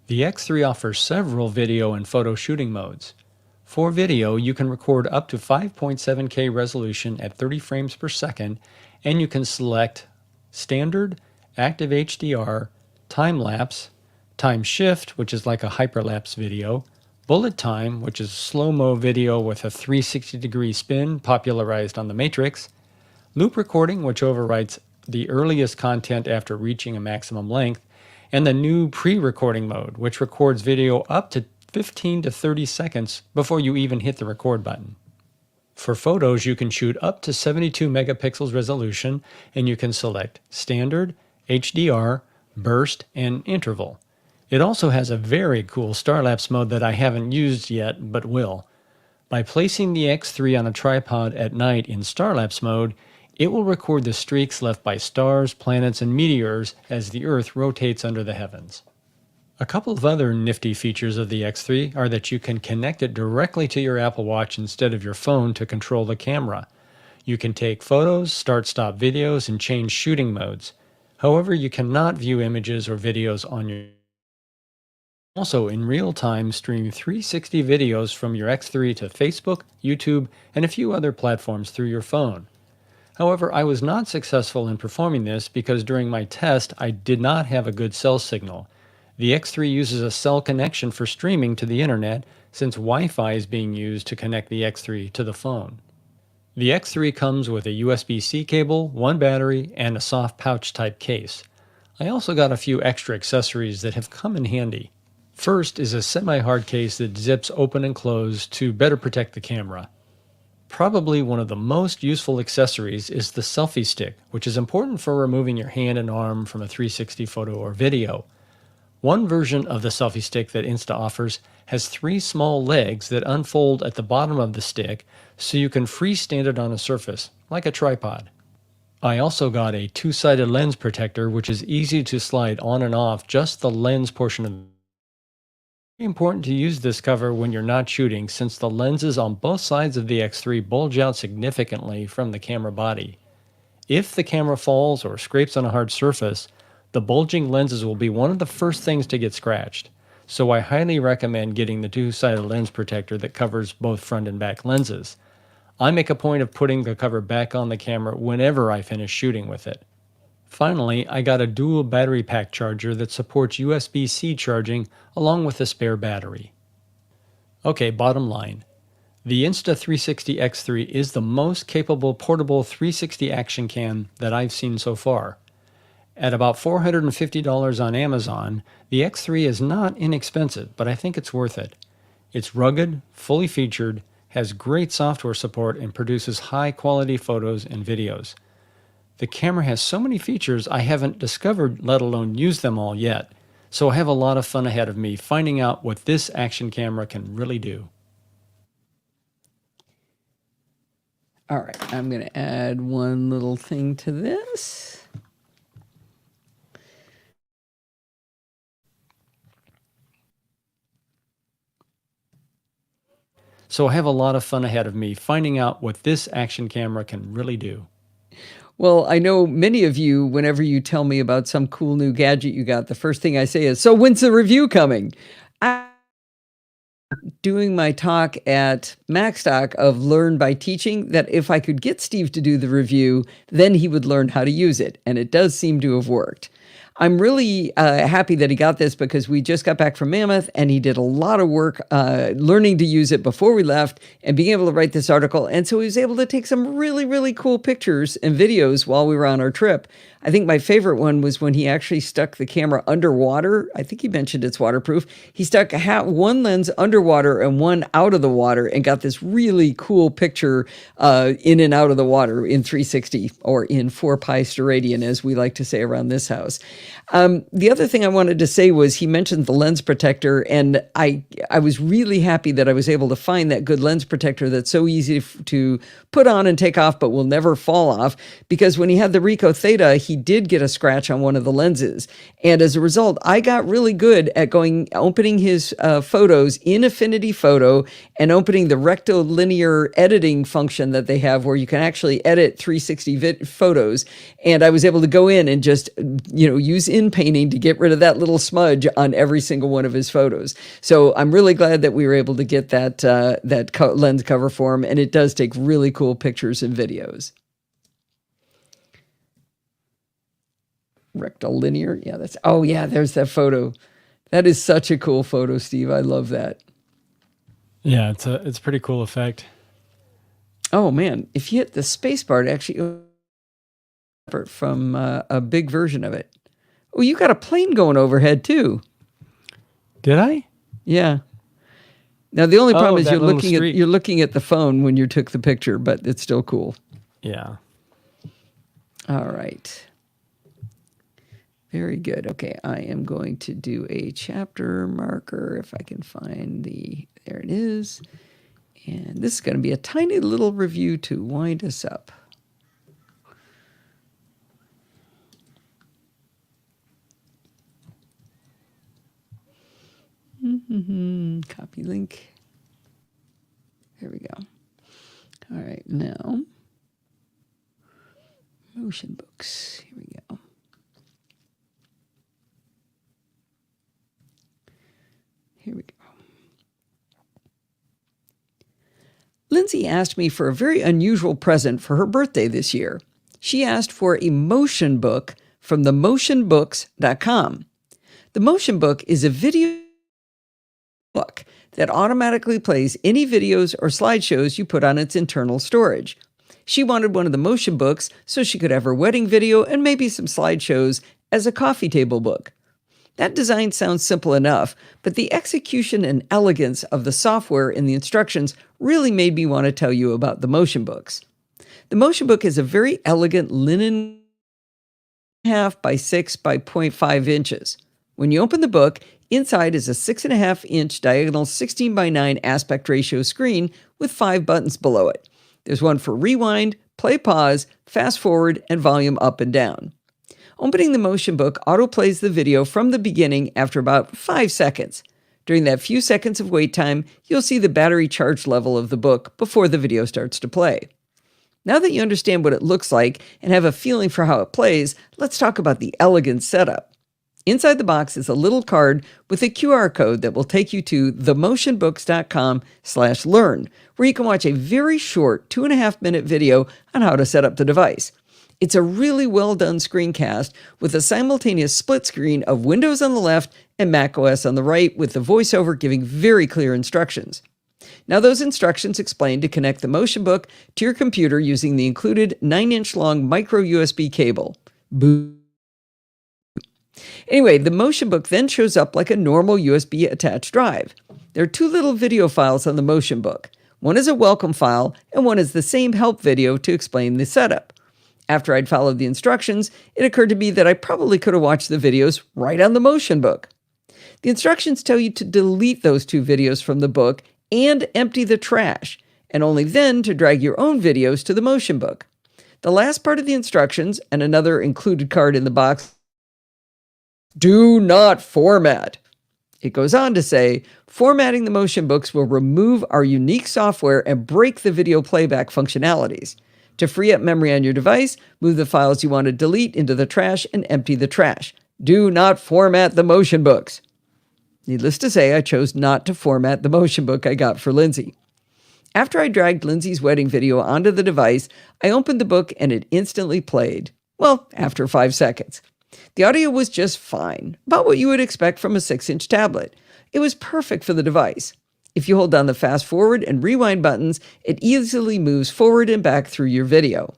The X3 offers several video and photo shooting modes. For video, you can record up to 5.7K resolution at 30 frames per second, and you can select Standard, Active HDR, Time-Lapse, Time Shift, which is like a hyperlapse video, Bullet Time, which is slow-mo video with a 360-degree spin popularized on the Matrix, Loop Recording, which overwrites the earliest content after reaching a maximum length, and the new pre-recording mode, which records video up to 15 to 30 seconds before you even hit the record button. For photos, you can shoot up to 72 megapixels resolution, and you can select Standard, HDR, Burst, and Interval. It also has a very cool Starlapse mode that I haven't used yet, but will. By placing the X3 on a tripod at night in Starlapse mode, it will record the streaks left by stars, planets, and meteors as the Earth rotates under the heavens. A couple of other nifty features of the X3 are that you can connect it directly to your Apple Watch instead of your phone to control the camera. You can take photos, start-stop videos, and change shooting modes. However, you cannot view images or videos on your Also, in real time, stream 360 videos from your X3 to Facebook, YouTube, and a few other platforms through your phone. However, I was not successful in performing this because during my test I did not have a good cell signal. The X3 uses a cell connection for streaming to the internet since Wi-Fi is being used to connect the X3 to the phone. The X3 comes with a USB-C cable, 1 battery, and a soft pouch type case. I also got a few extra accessories that have come in handy. First is a semi-hard case that zips open and close to better protect the camera. probably one of the most useful accessories is the selfie stick, which is important for removing your hand and arm from a 360 photo or video. One version of the selfie stick that Insta offers has 3 small legs that unfold at the bottom of the stick so you can freestand it on a surface, like a tripod. I also got a 2-sided lens protector, which is easy to slide on and off just the lens portion of the. It's important to use this cover when you're not shooting, since the lenses on both sides of the X3 bulge out significantly from the camera body. If the camera falls or scrapes on a hard surface, the bulging lenses will be one of the first things to get scratched. So I highly recommend getting the 2-sided lens protector that covers both front and back lenses. I make a point of putting the cover back on the camera whenever I finish shooting with it. Finally, I got a dual battery pack charger that supports USB-C charging along with a spare battery. Okay, bottom line. The Insta360 X3 is the most capable portable 360 action cam that I've seen so far. At about $450 on Amazon, the X3 is not inexpensive, but I think it's worth it. It's rugged, fully featured, has great software support, and produces high-quality photos and videos. The camera has so many features I haven't discovered, let alone used them all yet, so I have a lot of fun ahead of me finding out what this action camera can really do. All right, I'm going to add one little thing to this. So I have a lot of fun ahead of me finding out what this action camera can really do. Well, I know many of you, whenever you tell me about some cool new gadget you got, the first thing I say is, so when's the review coming? I'm doing my talk at MacStock of Learn by Teaching, that if I could get Steve to do the review, then he would learn how to use it. And it does seem to have worked. I'm really happy that he got this, because we just got back from Mammoth and he did a lot of work learning to use it before we left and being able to write this article. And so he was able to take some really, really cool pictures and videos while we were on our trip. I think my favorite one was when he actually stuck the camera underwater. I think he mentioned it's waterproof. He stuck one lens underwater and one out of the water and got this really cool picture in and out of the water in 360, or in 4 pi steradian, as we like to say around this house. The other thing I wanted to say was he mentioned the lens protector, and I was really happy that I was able to find that good lens protector that's so easy to put on and take off but will never fall off, because when he had the Ricoh Theta, he did get a scratch on one of the lenses. And as a result, I got really good at opening his photos in Affinity Photo and opening the rectilinear editing function that they have, where you can actually edit 360 photos. And I was able to go in and just, use in painting to get rid of that little smudge on every single one of his photos. So I'm really glad that we were able to get that lens cover for him, and it does take really cool pictures and videos. Rectilinear, yeah, there's that photo. That is such a cool photo, Steve. I love that. Yeah, it's a pretty cool effect. Oh man, if you hit the space bar, it actually from a big version of it. Oh, you got a plane going overhead too. Did I? Yeah. Now the only problem is you're looking at the phone when you took the picture, but it's still cool. Yeah. All right. Very good. Okay, I am going to do a chapter marker if I can find there it is. And this is going to be a tiny little review to wind us up. Copy link. There we go. All right, now, motion books. Here we go. Here we go. Lindsay asked me for a very unusual present for her birthday this year. She asked for a motion book from themotionbooks.com. The motion book is a video book that automatically plays any videos or slideshows you put on its internal storage. She wanted one of the motion books so she could have her wedding video and maybe some slideshows as a coffee table book. That design sounds simple enough, but the execution and elegance of the software in the instructions really made me want to tell you about the motion books. The motion book is a very elegant linen 1.5 by 6 by 0.5 inches. When you open the book, inside is a 6.5 inch diagonal 16 by 9 aspect ratio screen with 5 buttons below it. There's one for rewind, play pause, fast forward, and volume up and down. Opening the motion book autoplays the video from the beginning after about 5 seconds. During that few seconds of wait time, you'll see the battery charge level of the book before the video starts to play. Now that you understand what it looks like and have a feeling for how it plays, let's talk about the elegant setup. Inside the box is a little card with a QR code that will take you to themotionbooks.com/learn, where you can watch a very short 2.5-minute video on how to set up the device. It's a really well done screencast with a simultaneous split screen of Windows on the left and macOS on the right, with the voiceover giving very clear instructions. Now, those instructions explain to connect the motion book to your computer using the included 9-inch long micro USB cable. Boo. Anyway, the motion book then shows up like a normal USB attached drive. There are 2 little video files on the motion book. One is a welcome file, and one is the same help video to explain the setup. After I'd followed the instructions, it occurred to me that I probably could have watched the videos right on the motion book. The instructions tell you to delete those 2 videos from the book and empty the trash, and only then to drag your own videos to the motion book. The last part of the instructions, and another included card in the box, do not format. It goes on to say, formatting the motion books will remove our unique software and break the video playback functionalities. To free up memory on your device, move the files you want to delete into the trash and empty the trash. Do not format the motion books. Needless to say, I chose not to format the motion book I got for Lindsay. After I dragged Lindsay's wedding video onto the device, I opened the book and it instantly played. Well, after 5 seconds. The audio was just fine, about what you would expect from a 6-inch tablet. It was perfect for the device. If you hold down the fast forward and rewind buttons, it easily moves forward and back through your video.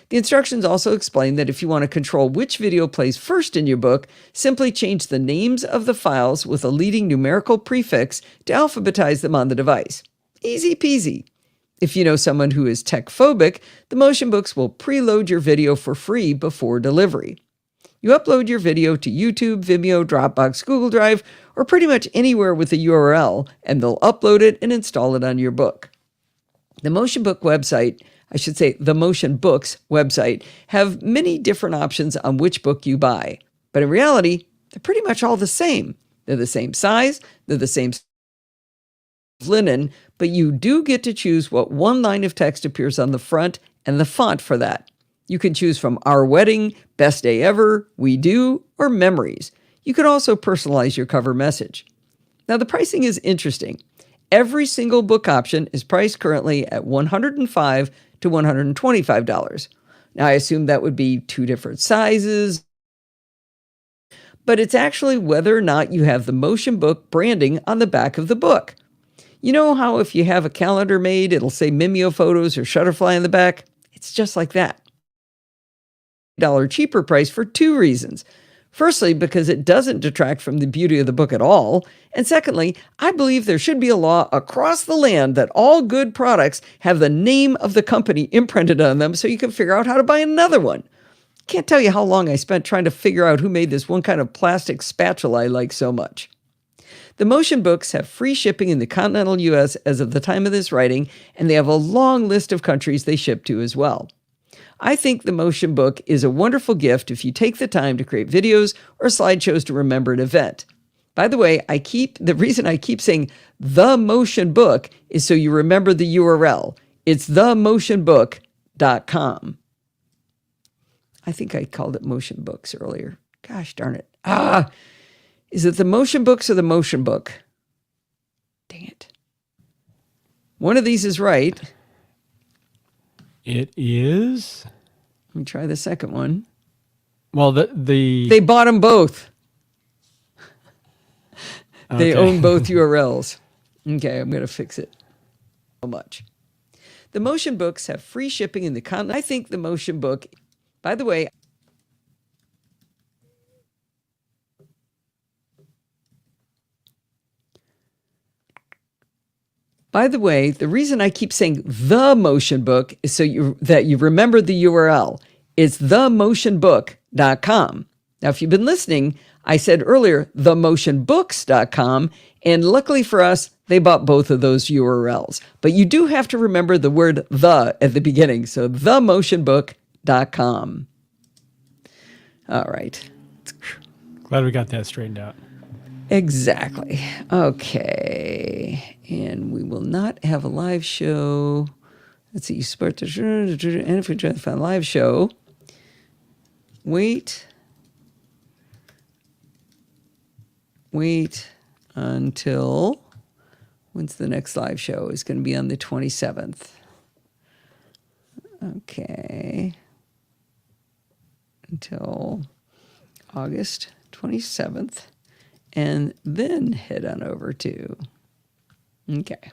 The instructions also explain that if you want to control which video plays first in your book, simply change the names of the files with a leading numerical prefix to alphabetize them on the device. Easy peasy. If you know someone who is tech-phobic, the motion books will preload your video for free before delivery. You upload your video to YouTube, Vimeo, Dropbox, Google Drive, or pretty much anywhere with a URL, and they'll upload it and install it on your book. The Motion Book website, the Motion Books website, have many different options on which book you buy. But in reality, they're pretty much all the same. They're the same size, they're the same linen, but you do get to choose what one line of text appears on the front and the font for that. You can choose from Our Wedding, Best Day Ever, We Do, or Memories. You can also personalize your cover message. Now, the pricing is interesting. Every single book option is priced currently at $105 to $125. Now, I assume that would be 2 different sizes, but it's actually whether or not you have the Motion Book branding on the back of the book. You know how if you have a calendar made, it'll say Mimeo Photos or Shutterfly on the back? It's just like that. $1 cheaper price for 2 reasons. Firstly, because it doesn't detract from the beauty of the book at all. And secondly, I believe there should be a law across the land that all good products have the name of the company imprinted on them so you can figure out how to buy another one. Can't tell you how long I spent trying to figure out who made this one kind of plastic spatula I like so much. The Motion Books have free shipping in the continental U.S. as of the time of this writing, and they have a long list of countries they ship to as well. I think the Motion Book is a wonderful gift if you take the time to create videos or slideshows to remember an event. By the way, the reason I keep saying the Motion Book is so you remember the URL. It's themotionbook.com. I think I called it Motion Books earlier. Gosh darn it. Is it the Motion Books or the Motion Book? Dang it. One of these is right. It is. Let me try the second one. Well, they bought them both. They Okay. own both URLs. Okay, I'm going to fix it. So much. The Motion Books have free shipping in the continent. I think the Motion Book, by the way, By the way, the reason I keep saying the motion book is that you remember the URL. It's themotionbook.com. Now, if you've been listening, I said earlier, themotionbooks.com, and luckily for us, they bought both of those URLs. But you do have to remember the word the at the beginning, so themotionbook.com. All right. Glad we got that straightened out. Exactly. Okay. And we will not have a live show. Let's see. Support the and if we try to find a live show, wait until when's the next live show? It's going to be on the 27th. Okay. Until August 27th. And then head on over to, okay.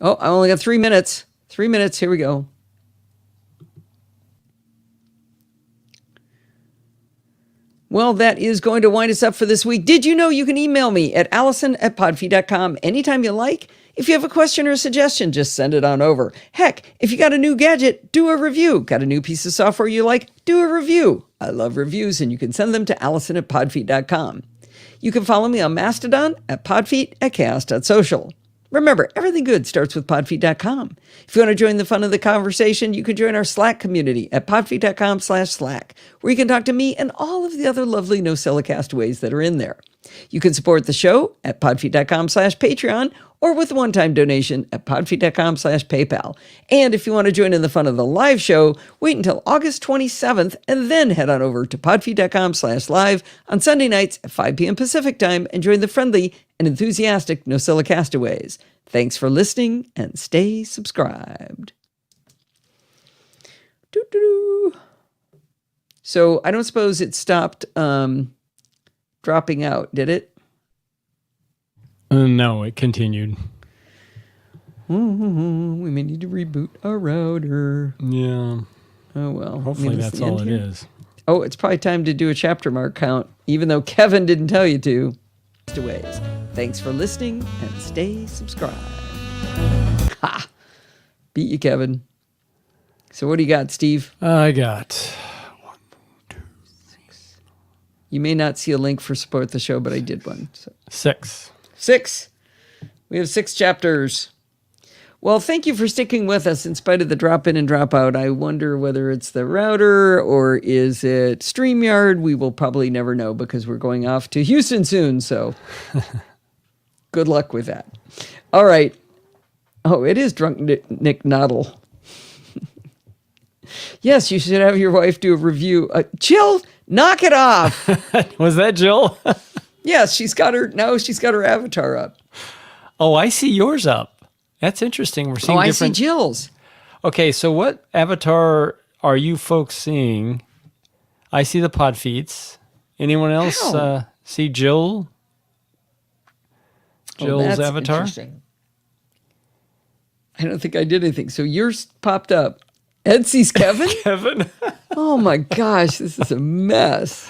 Oh, I only got 3 minutes. 3 minutes. Here we go. Well, that is going to wind us up for this week. Did you know you can email me at allison@podfeed.com anytime you like? If you have a question or a suggestion, just send it on over. Heck, if you got a new gadget, do a review. Got a new piece of software you like? Do a review. I love reviews, and you can send them to allison@podfeed.com. You can follow me on Mastodon at Podfeet at chaos.social. Remember, everything good starts with podfeet.com. If you want to join the fun of the conversation, you can join our Slack community at podfeet.com/Slack, where you can talk to me and all of the other lovely NosillaCast ways that are in there. You can support the show at podfeet.com/Patreon or with a one-time donation at podfeet.com/PayPal. And if you want to join in the fun of the live show, wait until August 27th and then head on over to podfeet.com/live on Sunday nights at 5 p.m. Pacific time and join the friendly and enthusiastic NosillaCastaways. Thanks for listening and stay subscribed. Doo-doo-doo. So I don't suppose it stopped dropping out, did it? No, it continued. We may need to reboot our router. Yeah. Oh, well. Hopefully that's all it is. Oh, it's probably time to do a chapter mark count, even though Kevin didn't tell you to. Ways. Thanks for listening and stay subscribed. Ha! Beat you, Kevin. So what do you got, Steve? I got 1, 2, 6. You may not see a link for support the show, but I did one. So. 6. 6. We have 6 chapters. Well, thank you for sticking with us in spite of the drop in and drop out. I wonder whether it's the router or is it StreamYard. We will probably never know because we're going off to Houston soon. So good luck with that. All right. Oh, it is Drunk Nick Noddle. Yes, you should have your wife do a review. Jill, knock it off. Was that Jill? Yes, she's got her avatar up. Oh, I see yours up. That's interesting. We're seeing different. I see Jill's. Okay, so what avatar are you folks seeing? I see the pod feeds. Anyone else see Jill's that's avatar? Interesting. I don't think I did anything. So yours popped up. Ed sees Kevin? Kevin? Oh my gosh, this is a mess.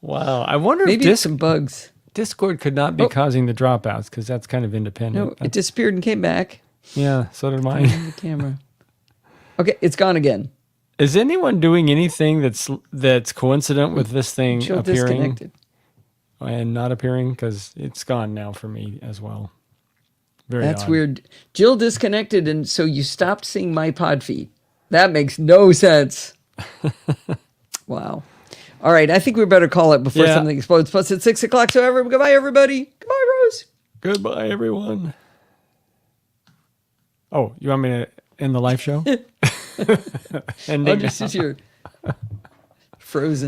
Wow. I wonder Maybe if some bugs. Discord could not be causing the dropouts because that's kind of independent. No, it disappeared and came back. Yeah, so did mine. The camera. Okay, it's gone again. Is anyone doing anything that's coincident with this thing Jill appearing disconnected. and not appearing? Because it's gone now for me as well. That's odd. weird. Jill disconnected, and so you stopped seeing my pod feed. That makes no sense. Wow. All right, I think we better call it before something explodes. Plus, it's 6 o'clock, so goodbye, everybody. Goodbye, Rose. Goodbye, everyone. Oh, you want me to end the live show? I'll just sit here frozen.